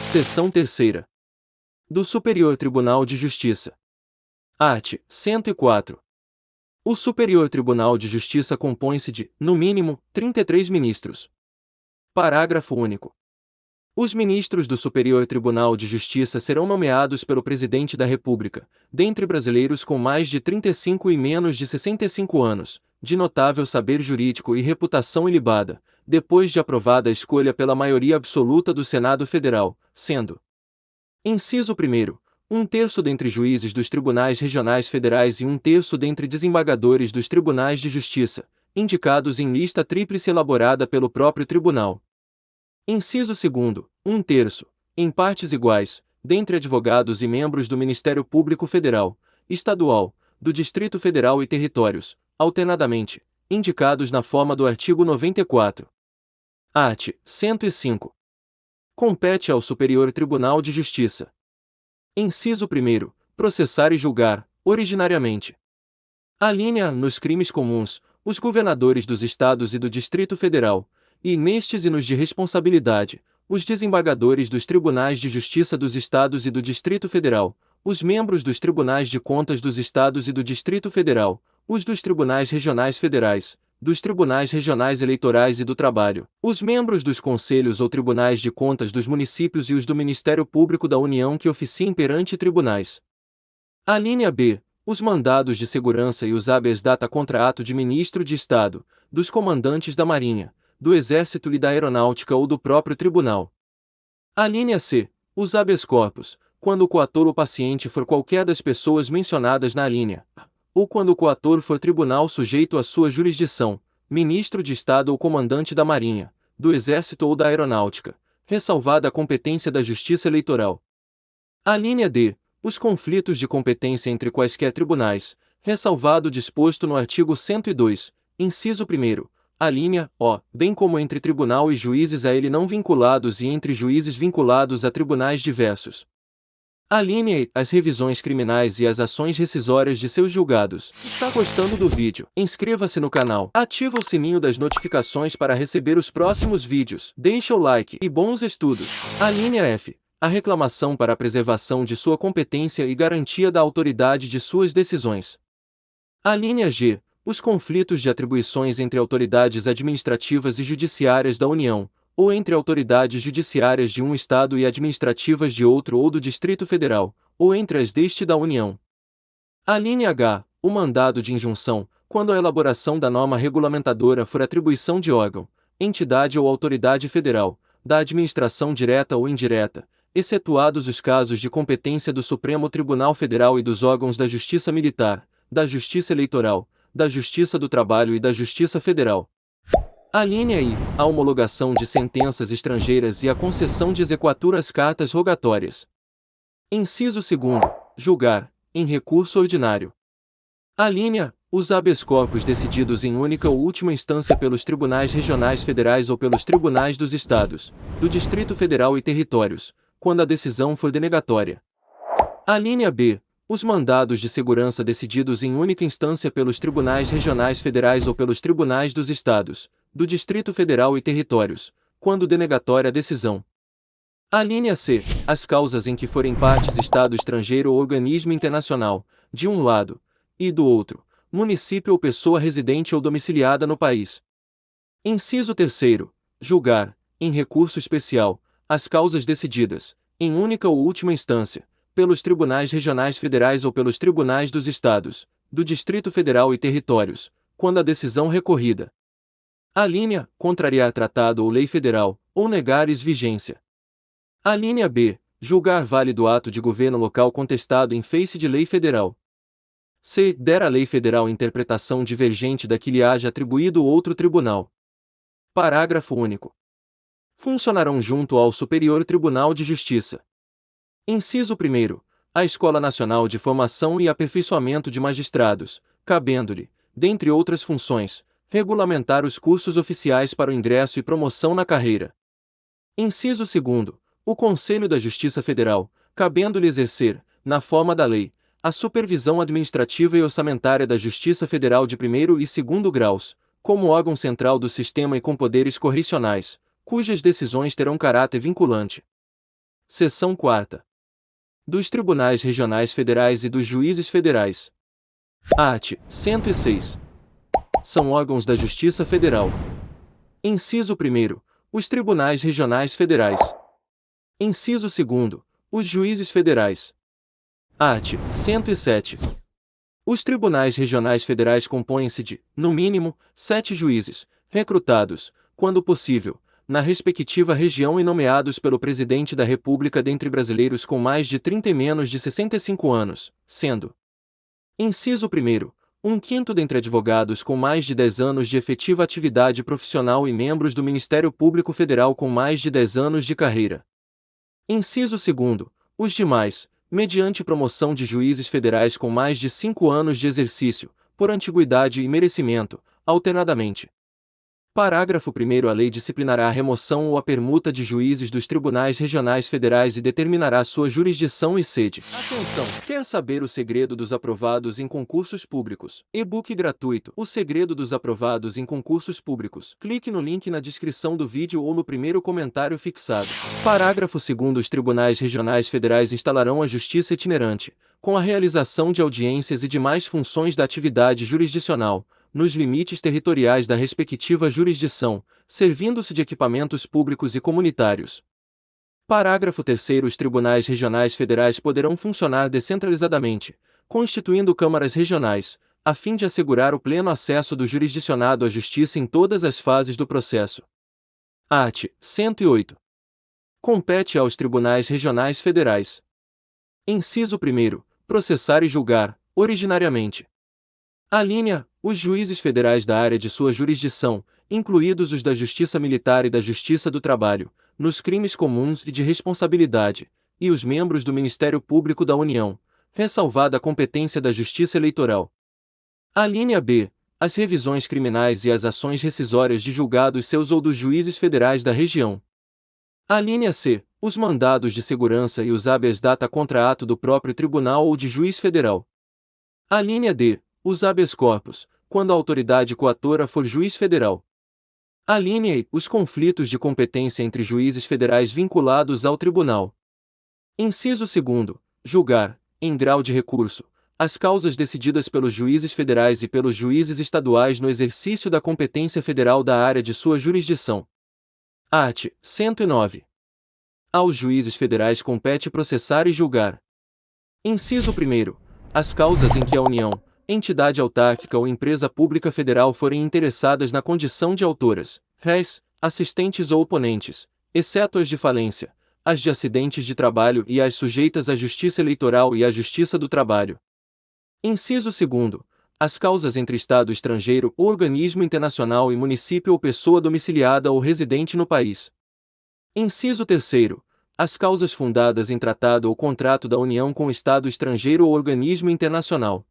Seção Terceira. Do Superior Tribunal de Justiça. Art. 104. O Superior Tribunal de Justiça compõe-se de, no mínimo, 33 ministros. Parágrafo único. Os ministros do Superior Tribunal de Justiça serão nomeados pelo Presidente da República, dentre brasileiros com mais de 35 e menos de 65 anos, de notável saber jurídico e reputação ilibada, depois de aprovada a escolha pela maioria absoluta do Senado Federal, sendo: inciso 1º, 1/3 dentre juízes dos tribunais regionais federais e 1/3 dentre desembargadores dos tribunais de justiça, indicados em lista tríplice elaborada pelo próprio tribunal. Inciso 2º, 1/3, em partes iguais, dentre advogados e membros do Ministério Público Federal, Estadual, do Distrito Federal e territórios, alternadamente, indicados na forma do artigo 94. Art. 105. Compete ao Superior Tribunal de Justiça. Inciso 1º, processar e julgar, originariamente. Alínea A. Nos crimes comuns, os governadores dos estados e do Distrito Federal, e nestes e nos de responsabilidade, os desembargadores dos tribunais de justiça dos estados e do Distrito Federal, os membros dos tribunais de contas dos estados e do Distrito Federal, os dos tribunais regionais federais, dos tribunais regionais eleitorais e do trabalho, os membros dos conselhos ou tribunais de contas dos municípios e os do Ministério Público da União que oficiem perante tribunais. Alínea B. Os mandados de segurança e os habeas data contra ato de ministro de Estado, dos comandantes da Marinha, do Exército e da Aeronáutica ou do próprio tribunal. Alínea C. Os habeas corpus, quando o coator ou paciente for qualquer das pessoas mencionadas na alínea A, ou quando o coator for tribunal sujeito à sua jurisdição, ministro de Estado ou comandante da Marinha, do Exército ou da Aeronáutica, ressalvada a competência da Justiça Eleitoral. Alínea D. Os conflitos de competência entre quaisquer tribunais, ressalvado o disposto no artigo 102, inciso 1º, alínea O, bem como entre tribunal e juízes a ele não vinculados e entre juízes vinculados a tribunais diversos. Alínea E. As revisões criminais e as ações rescisórias de seus julgados. Está gostando do vídeo? Inscreva-se no canal, ativa o sininho das notificações para receber os próximos vídeos, deixa o like e bons estudos. Alínea F. A reclamação para a preservação de sua competência e garantia da autoridade de suas decisões. Alínea G. Os conflitos de atribuições entre autoridades administrativas e judiciárias da União, ou entre autoridades judiciárias de um Estado e administrativas de outro ou do Distrito Federal, ou entre as deste da União. Alínea H. O mandado de injunção, quando a elaboração da norma regulamentadora for atribuição de órgão, entidade ou autoridade federal, da administração direta ou indireta, excetuados os casos de competência do Supremo Tribunal Federal e dos órgãos da Justiça Militar, da Justiça Eleitoral, da Justiça do Trabalho e da Justiça Federal. Alínea I. A homologação de sentenças estrangeiras e a concessão de exequatura às cartas rogatórias. Inciso 2º. Julgar, em recurso ordinário. Alínea. Os habeas corpus decididos em única ou última instância pelos tribunais regionais federais ou pelos tribunais dos estados, do Distrito Federal e territórios, quando a decisão for denegatória. Alínea B. Os mandados de segurança decididos em única instância pelos tribunais regionais federais ou pelos tribunais dos estados, do Distrito Federal e territórios, quando denegatória a decisão. Alínea C. As causas em que forem partes Estado estrangeiro ou organismo internacional, de um lado, e do outro, município ou pessoa residente ou domiciliada no país. Inciso 3º. Julgar, em recurso especial, as causas decididas, em única ou última instância, pelos tribunais regionais federais ou pelos tribunais dos estados, do Distrito Federal e territórios, quando a decisão recorrida. Alínea, contrariar tratado ou lei federal, ou negares vigência. Alínea B, julgar válido ato de governo local contestado em face de lei federal. C. Der a lei federal interpretação divergente da que lhe haja atribuído outro tribunal. Parágrafo único. Funcionarão junto ao Superior Tribunal de Justiça. Inciso 1º. A Escola Nacional de Formação e Aperfeiçoamento de Magistrados, cabendo-lhe, dentre outras funções, regulamentar os cursos oficiais para o ingresso e promoção na carreira. Inciso 2º. O Conselho da Justiça Federal, cabendo-lhe exercer, na forma da lei, a supervisão administrativa e orçamentária da Justiça Federal de primeiro e segundo graus, como órgão central do sistema e com poderes correcionais, cujas decisões terão caráter vinculante. Seção 4ª. Dos Tribunais Regionais Federais e dos Juízes Federais. Art. 106. São órgãos da Justiça Federal. Inciso 1º. Os Tribunais Regionais Federais. Inciso 2º. Os Juízes Federais. Art. 107. Os Tribunais Regionais Federais compõem-se de, no mínimo, 7 juízes, recrutados, quando possível, na respectiva região e nomeados pelo Presidente da República dentre brasileiros com mais de 30 e menos de 65 anos, sendo: inciso 1º, 1/5 dentre advogados com mais de 10 anos de efetiva atividade profissional e membros do Ministério Público Federal com mais de 10 anos de carreira. Inciso 2º, os demais, mediante promoção de juízes federais com mais de 5 anos de exercício, por antiguidade e merecimento, alternadamente. Parágrafo 1º. A lei disciplinará a remoção ou a permuta de juízes dos tribunais regionais federais e determinará sua jurisdição e sede. Atenção! Quer saber o segredo dos aprovados em concursos públicos? E-book gratuito. O segredo dos aprovados em concursos públicos. Clique no link na descrição do vídeo ou no primeiro comentário fixado. Parágrafo 2º. Os tribunais regionais federais instalarão a justiça itinerante, com a realização de audiências e demais funções da atividade jurisdicional, nos limites territoriais da respectiva jurisdição, servindo-se de equipamentos públicos e comunitários. Parágrafo 3º. Os tribunais regionais federais poderão funcionar descentralizadamente, constituindo câmaras regionais, a fim de assegurar o pleno acesso do jurisdicionado à justiça em todas as fases do processo. Art. 108. Compete aos tribunais regionais federais. Inciso 1º. Processar e julgar, originariamente. Alínea. Os juízes federais da área de sua jurisdição, incluídos os da Justiça Militar e da Justiça do Trabalho, nos crimes comuns e de responsabilidade, e os membros do Ministério Público da União, ressalvada a competência da Justiça Eleitoral. Alínea B. As revisões criminais e as ações rescisórias de julgados seus ou dos juízes federais da região. Alínea C. Os mandados de segurança e os habeas data contra ato do próprio tribunal ou de juiz federal. Alínea D. Os habeas corpus, quando a autoridade coatora for juiz federal. Alínea E. Os conflitos de competência entre juízes federais vinculados ao tribunal. Inciso 2º. Julgar, em grau de recurso, as causas decididas pelos juízes federais e pelos juízes estaduais no exercício da competência federal da área de sua jurisdição. Art. 109. Aos juízes federais compete processar e julgar. Inciso 1º. As causas em que a União, entidade autárquica ou empresa pública federal forem interessadas na condição de autoras, réis, assistentes ou oponentes, exceto as de falência, as de acidentes de trabalho e as sujeitas à Justiça Eleitoral e à Justiça do Trabalho. Inciso 2º. As causas entre Estado estrangeiro ou organismo internacional e município ou pessoa domiciliada ou residente no país. Inciso 3º. As causas fundadas em tratado ou contrato da União com Estado estrangeiro ou organismo internacional.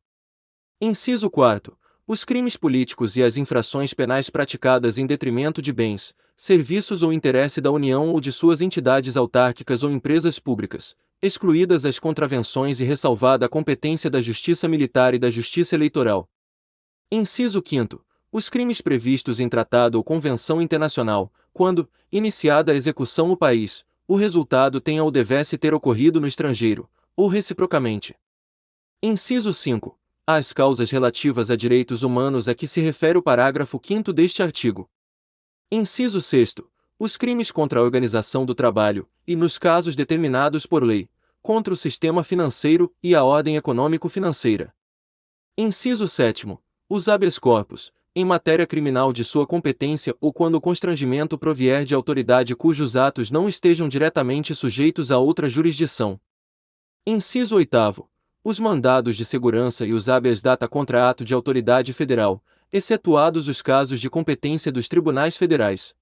Inciso 4º. Os crimes políticos e as infrações penais praticadas em detrimento de bens, serviços ou interesse da União ou de suas entidades autárquicas ou empresas públicas, excluídas as contravenções e ressalvada a competência da Justiça Militar e da Justiça Eleitoral. Inciso 5º. Os crimes previstos em tratado ou convenção internacional, quando, iniciada a execução no país, o resultado tenha ou devesse ter ocorrido no estrangeiro, ou reciprocamente. Inciso 5. As causas relativas a direitos humanos a que se refere o parágrafo 5º deste artigo. Inciso 6º. Os crimes contra a organização do trabalho, e nos casos determinados por lei, contra o sistema financeiro e a ordem econômico-financeira. Inciso 7º. Os habeas corpus, em matéria criminal de sua competência ou quando o constrangimento provier de autoridade cujos atos não estejam diretamente sujeitos a outra jurisdição. Inciso 8º. Os mandados de segurança e os habeas data contra ato de autoridade federal, excetuados os casos de competência dos tribunais federais.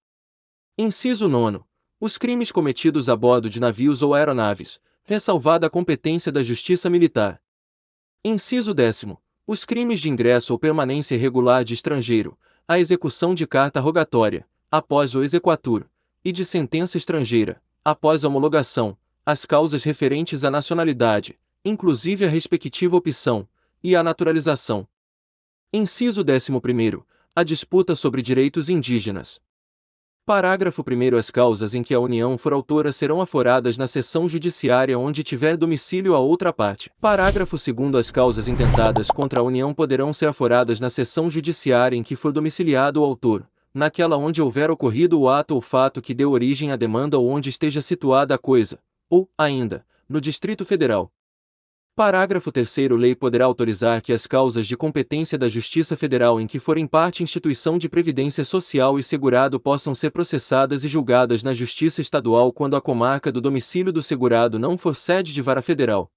Inciso 9. Os crimes cometidos a bordo de navios ou aeronaves, ressalvada a competência da Justiça Militar. Inciso 10. Os crimes de ingresso ou permanência irregular de estrangeiro, a execução de carta rogatória, após o exequatur, e de sentença estrangeira, após a homologação, as causas referentes à nacionalidade, inclusive a respectiva opção, e a naturalização. Inciso 11. A disputa sobre direitos indígenas. Parágrafo 1º. As causas em que a União for autora serão aforadas na seção judiciária onde tiver domicílio a outra parte. Parágrafo 2º. As causas intentadas contra a União poderão ser aforadas na seção judiciária em que for domiciliado o autor, naquela onde houver ocorrido o ato ou fato que deu origem à demanda ou onde esteja situada a coisa, ou, ainda, no Distrito Federal. Parágrafo 3º. Lei poderá autorizar que as causas de competência da Justiça Federal em que forem parte instituição de previdência social e segurado possam ser processadas e julgadas na Justiça Estadual quando a comarca do domicílio do segurado não for sede de vara federal.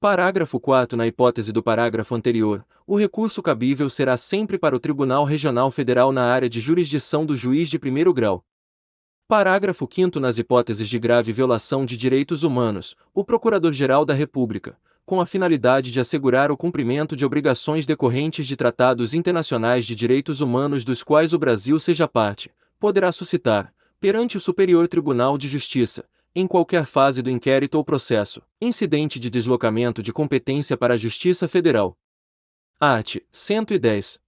Parágrafo 4º. Na hipótese do parágrafo anterior, o recurso cabível será sempre para o Tribunal Regional Federal na área de jurisdição do juiz de primeiro grau. Parágrafo 5º. Nas hipóteses de grave violação de direitos humanos, o Procurador-Geral da República, com a finalidade de assegurar o cumprimento de obrigações decorrentes de tratados internacionais de direitos humanos dos quais o Brasil seja parte, poderá suscitar, perante o Superior Tribunal de Justiça, em qualquer fase do inquérito ou processo, incidente de deslocamento de competência para a Justiça Federal. Art. 110.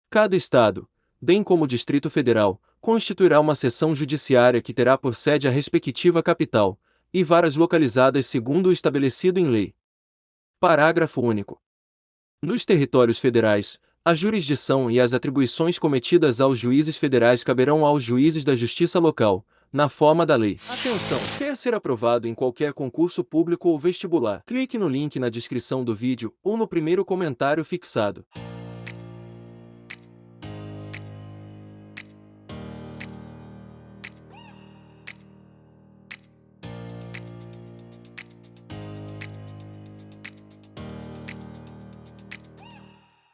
Cada Estado, bem como o Distrito Federal, constituirá uma seção judiciária que terá por sede a respectiva capital, e varas localizadas segundo o estabelecido em lei. Parágrafo único. Nos territórios federais, a jurisdição e as atribuições cometidas aos juízes federais caberão aos juízes da justiça local, na forma da lei. Atenção! Quer ser aprovado em qualquer concurso público ou vestibular? Clique no link na descrição do vídeo ou no primeiro comentário fixado.